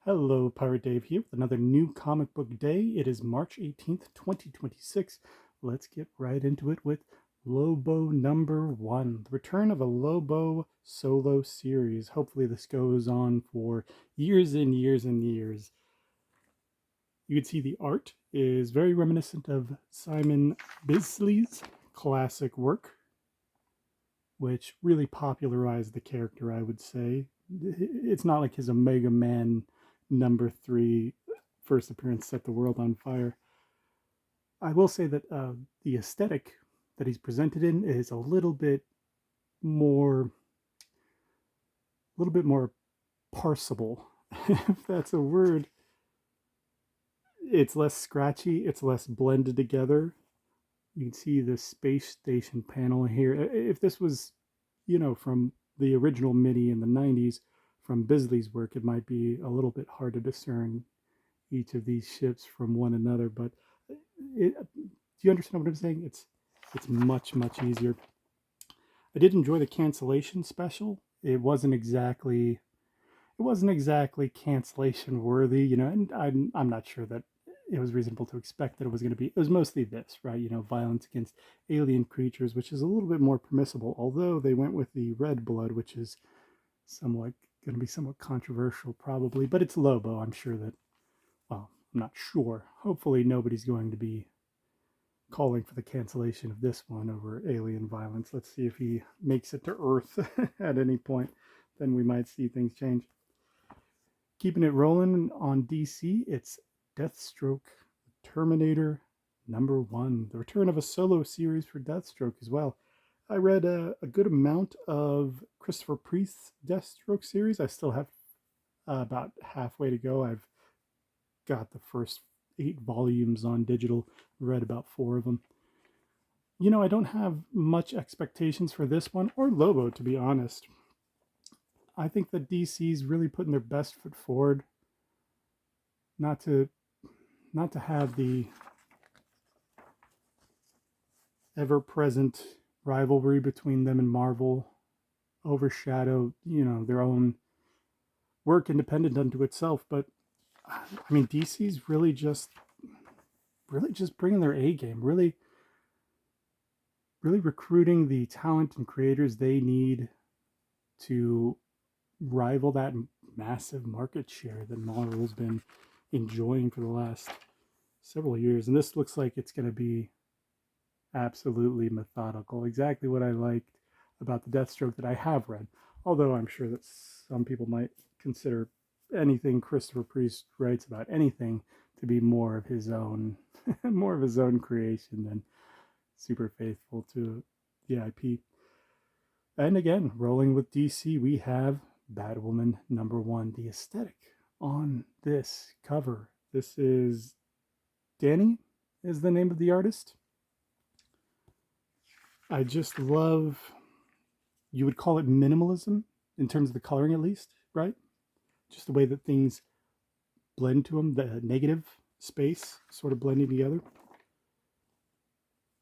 Hello, Pirate Dave here with another new comic book day. It is March 18th, 2026. Let's get right into it with Lobo #1, the return of a Lobo solo series. Hopefully, this goes on for years and years and years. You can see the art is very reminiscent of Simon Bisley's classic work, which really popularized the character, I would say. It's not like his Omega Man #3 first appearance set the world on fire. I will say that the aesthetic that he's presented in is more, a little bit more parsable, if that's a word. It's less scratchy, it's less blended together. You can see the space station panel here. If this was, from the original MIDI in the 90s from Bisley's work, it might be a little bit hard to discern each of these ships from one another. But do you understand what I'm saying? It's much easier. I did enjoy the cancellation special. It wasn't exactly cancellation worthy, and I'm not sure that it was reasonable to expect that it was going to be. It was mostly this, right? Violence against alien creatures, which is a little bit more permissible. Although they went with the red blood, which is somewhat going to be somewhat controversial, probably. But it's Lobo. I'm sure that. Well, I'm not sure. Hopefully, nobody's going to be calling for the cancellation of this one over alien violence. Let's see if he makes it to Earth at any point. Then we might see things change. Keeping it rolling on DC, it's Deathstroke, Terminator #1, the return of a solo series for Deathstroke as well. I read a good amount of Christopher Priest's Deathstroke series. I still have about halfway to go. I've got the first 8 volumes on digital, read about 4 of them. I don't have much expectations for this one or Lobo, to be honest. I think that DC's really putting their best foot forward. Not to have the ever-present rivalry between them and Marvel overshadow, their own work independent unto itself. But I mean, DC's really just bringing their A game, really recruiting the talent and creators they need to rival that massive market share that Marvel's been enjoying for the last several years. And this looks like it's going to be absolutely methodical. Exactly what I liked about the Deathstroke that I have read. Although I'm sure that some people might consider anything Christopher Priest writes about anything to be more of his own, more of his own creation than super faithful to the IP. And again, rolling with DC, we have Batwoman #1. The aesthetic on this cover. This is Danny is the name of the artist. I just love, you would call it minimalism in terms of the coloring at least, right? Just the way that things blend to them, the negative space sort of blending together.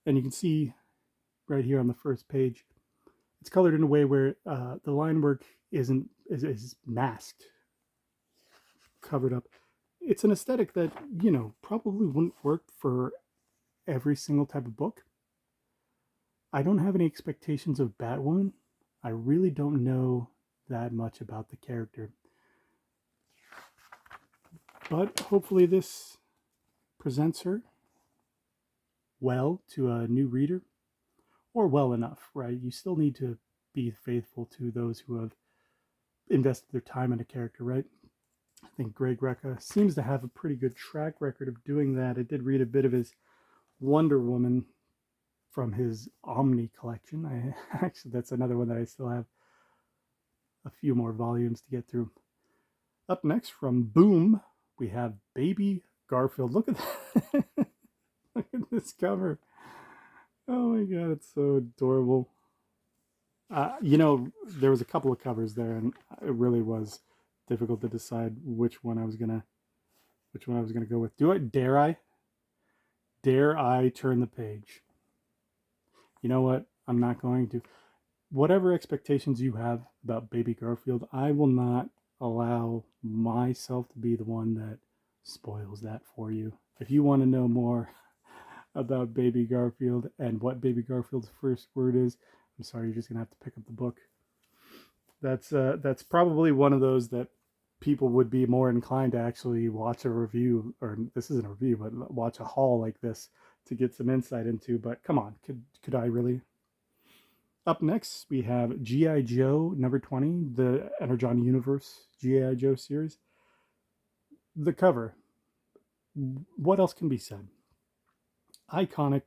And you can see right here on the first page, it's colored in a way where the line work is masked, covered up. It's an aesthetic that, probably wouldn't work for every single type of book. I don't have any expectations of Batwoman. I really don't know that much about the character. But hopefully this presents her well to a new reader, or well enough, right? You still need to be faithful to those who have invested their time in a character, right? I think Greg Rucka seems to have a pretty good track record of doing that. I did read a bit of his Wonder Woman from his Omni collection. Actually, that's another one that I still have a few more volumes to get through. Up next from Boom, we have Baby Garfield. Look at that. Look at this cover. Oh my god, it's so adorable. There was a couple of covers there, and it really was difficult to decide which one I was gonna go with. Dare I turn the page? You know what? I'm not going to. Whatever expectations you have about Baby Garfield, I will not allow my myself to be the one that spoils that for you. If you want to know more about Baby Garfield and what Baby Garfield's first word is, I'm sorry, you're just gonna have to pick up the book. That's probably one of those that people would be more inclined to actually watch a review, or this isn't a review, but watch a haul like this to get some insight into. But come on, could I really? Up next, we have G.I. Joe number 20, the Energon Universe G.I. Joe series. The cover. What else can be said? Iconic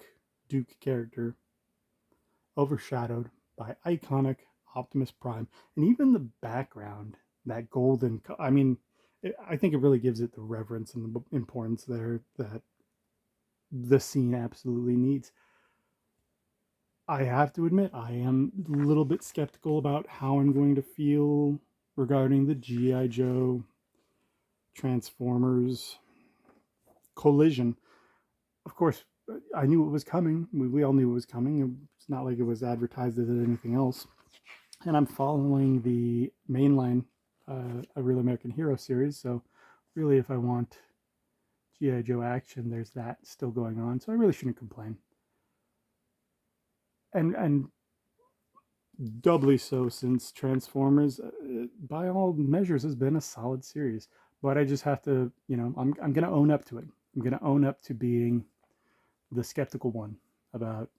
Duke character overshadowed by iconic Optimus Prime, and even the background, that golden. I mean, I think it really gives it the reverence and the importance there that the scene absolutely needs. I have to admit, I am a little bit skeptical about how I'm going to feel regarding the G.I. Joe Transformers collision. Of course, I knew it was coming. We all knew it was coming. It's not like it was advertised as anything else. And I'm following the mainline A Real American Hero series. So really, if I want G.I. Joe action, there's that still going on. So I really shouldn't complain. And doubly so since Transformers, by all measures, has been a solid series. But I just have to, I'm going to own up to it. I'm going to own up to being the skeptical one about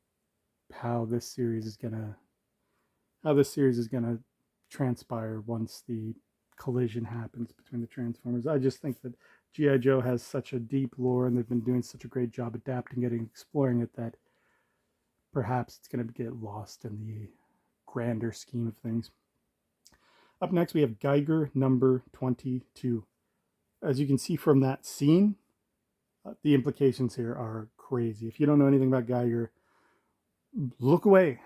how this series is going to transpire once the collision happens between the Transformers. I just think that G.I. Joe has such a deep lore, and they've been doing such a great job adapting it and exploring it, that perhaps it's going to get lost in the grander scheme of things. Up next, we have Geiger number 22. As you can see from that scene, the implications here are crazy. If you don't know anything about Geiger, look away.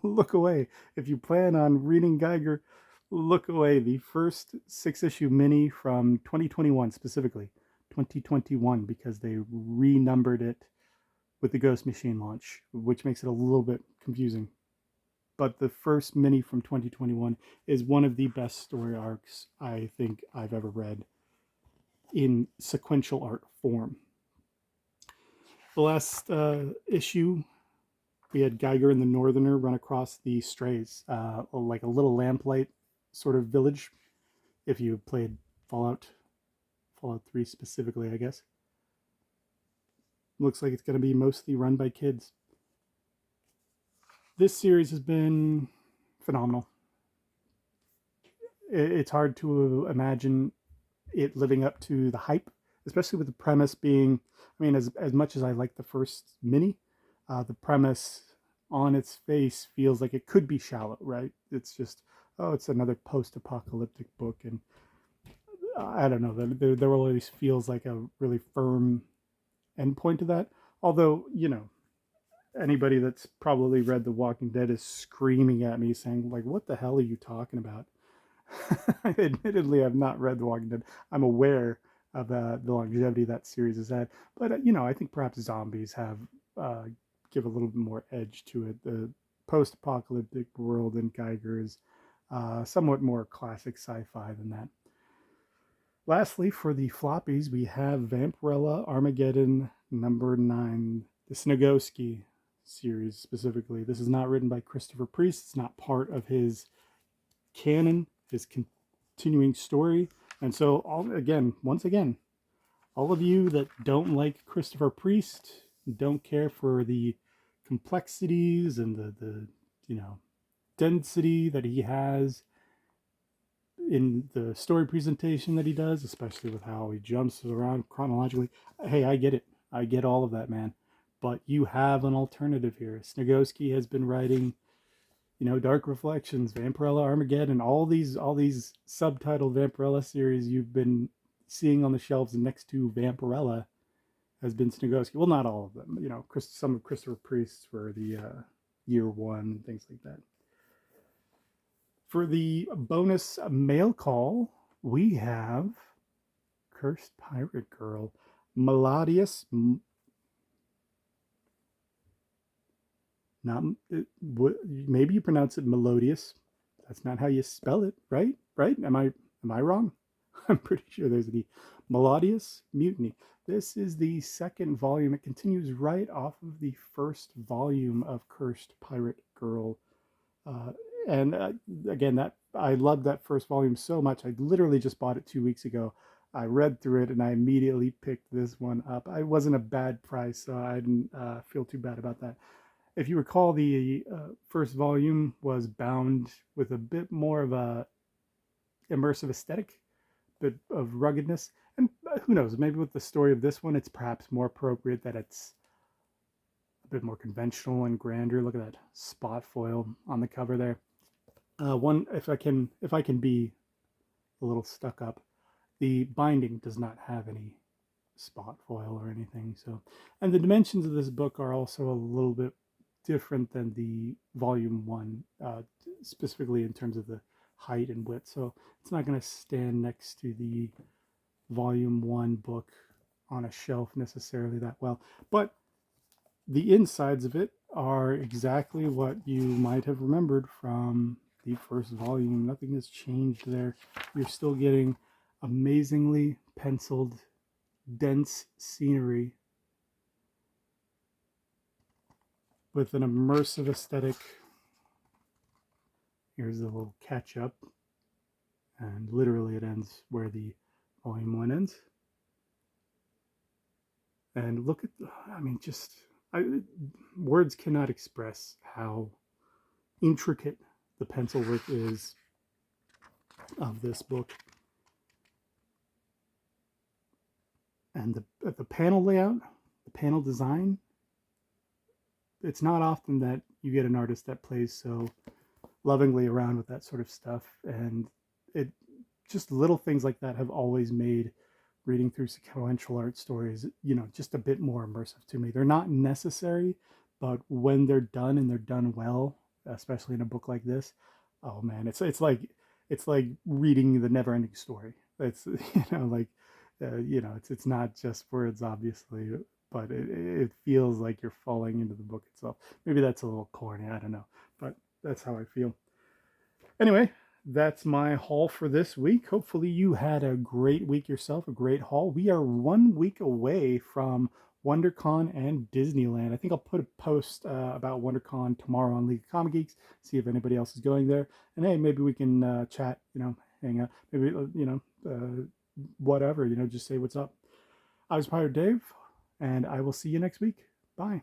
Look away. If you plan on reading Geiger, look away. The first 6-issue mini from 2021, specifically 2021, because they renumbered it with the Ghost Machine launch, which makes it a little bit confusing. But the first mini from 2021 is one of the best story arcs I think I've ever read in sequential art form. The last issue, we had Geiger and the Northerner run across the Strays, like a little lamplight sort of village. If you played Fallout 3 specifically, I guess. Looks like it's going to be mostly run by kids. This series has been phenomenal. It's hard to imagine it living up to the hype, especially with the premise being, I mean, as much as I like the first mini, the premise on its face feels like it could be shallow, right? It's just, it's another post-apocalyptic book, and I don't know, there always feels like a really firm endpoint to that. Although, anybody that's probably read The Walking Dead is screaming at me saying, like, what the hell are you talking about? Admittedly, I've not read The Walking Dead. I'm aware of the longevity that series has had. But, I think perhaps zombies have give a little bit more edge to it. The post-apocalyptic world in Geiger is somewhat more classic sci-fi than that. Lastly, for the floppies, we have Vampirella Armageddon number 9, the Snegowski series specifically. This is not written by Christopher Priest. It's not part of his canon, his continuing story. And so, once again, all of you that don't like Christopher Priest, don't care for the complexities and the density that he has in the story presentation that he does, especially with how he jumps around chronologically. Hey, I get it. I get all of that, man. But you have an alternative here. Snegowski has been writing, Dark Reflections, Vampirella Armageddon, all these subtitled Vampirella series you've been seeing on the shelves next to Vampirella has been Snegowski. Well, not all of them. Some of Christopher Priest's for the year one, things like that. For the bonus mail call, we have Cursed Pirate Girl, Melodious. Maybe you pronounce it Melodious. That's not how you spell it, right? Right? Am I wrong? I'm pretty sure there's the Melodious Mutiny. This is the second volume. It continues right off of the first volume of Cursed Pirate Girl. Uh, and again, that I loved that first volume so much. I literally just bought it 2 weeks ago. I read through it and I immediately picked this one up. It wasn't a bad price, so I didn't feel too bad about that. If you recall, the first volume was bound with a bit more of a immersive aesthetic, bit of ruggedness, and who knows, maybe with the story of this one, it's perhaps more appropriate that it's a bit more conventional and grander. Look at that spot foil on the cover there. One, if I can be a little stuck up, the binding does not have any spot foil or anything. So, and the dimensions of this book are also a little bit different than the volume one, specifically in terms of the height and width. So it's not going to stand next to the volume one book on a shelf necessarily that well. But the insides of it are exactly what you might have remembered from the first volume. Nothing has changed there. You're still getting amazingly penciled, dense scenery with an immersive aesthetic. Here's a little catch up, and literally it ends where the volume one ends. And look at, I mean, just words cannot express how intricate the pencil work is of this book. And the panel layout, the panel design, it's not often that you get an artist that plays so lovingly around with that sort of stuff. And it just little things like that have always made reading through sequential art stories, just a bit more immersive to me. They're not necessary, but when they're done and they're done well, especially in a book like this, oh man, it's like reading the never-ending story. It's it's not just words, obviously, but it feels like you're falling into the book itself. Maybe that's a little corny, I don't know, but that's how I feel. Anyway, that's my haul for this week. Hopefully you had a great week yourself, a great haul. We are 1 week away from WonderCon and Disneyland. I think I'll put a post about WonderCon tomorrow on League of Comic Geeks, see if anybody else is going there. And hey, maybe we can chat, hang out, maybe, whatever, just say what's up. I was Pirate Dave, and I will see you next week. Bye.